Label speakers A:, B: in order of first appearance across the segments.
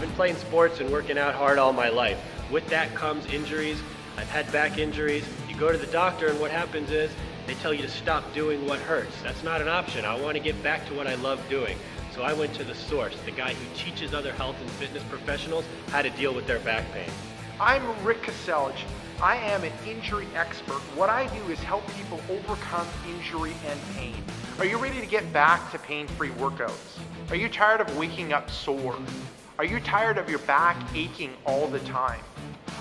A: been playing sports and working out hard all my life. With that comes injuries. I've had back injuries. You go to the doctor and what happens is they tell you to stop doing what hurts. That's not an option. I want to get back to what I love doing. So I went to the source, the guy who teaches other health and fitness professionals how to deal with their back pain.
B: I'm Rick Kaselich. I am an injury expert. What I do is help people overcome injury and pain. Are you ready to get back to pain-free workouts? Are you tired of waking up sore? Are you tired of your back aching all the time?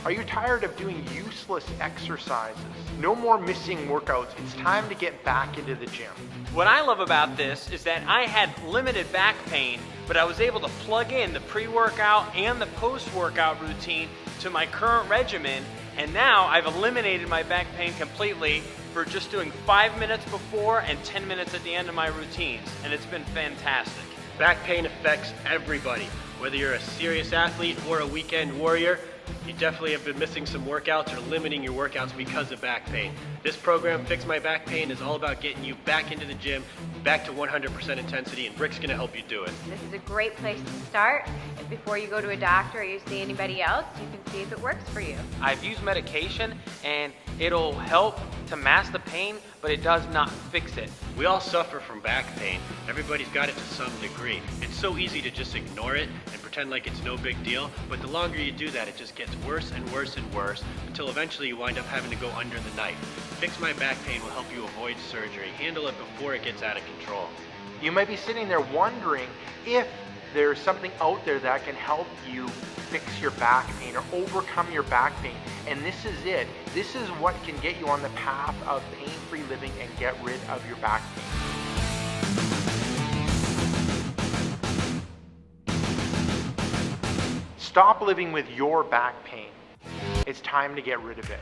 B: Are you tired of doing useless exercises? No more missing workouts. It's time to get back into the gym.
C: What I love about this is that I had limited back pain, but I was able to plug in the pre-workout and the post-workout routine to my current regimen, and now I've eliminated my back pain completely for just doing 5 minutes before and 10 minutes at the end of my routines, and it's been fantastic.
A: Back pain affects everybody. Whether you're a serious athlete or a weekend warrior, you definitely have been missing some workouts or limiting your workouts because of back pain. This program, Fix My Back Pain, is all about getting you back into the gym, back to 100% intensity, and Rick's gonna help you do it.
D: This is a great place to start. And before you go to a doctor or you see anybody else, you can see if it works for you.
C: I've used medication and it'll help to mask the pain, but it does not fix it.
A: We all suffer from back pain. Everybody's got it to some degree. It's so easy to just ignore it and pretend like it's no big deal, but the longer you do that, it just gets worse and worse and worse until eventually you wind up having to go under the knife. Fix My Back Pain will help you avoid surgery, handle it before it gets out of control.
B: You might be sitting there wondering if there's something out there that can help you fix your back pain or overcome your back pain. And this is it. This is what can get you on the path of pain-free living and get rid of your back pain. Stop living with your back pain. It's time to get rid of it.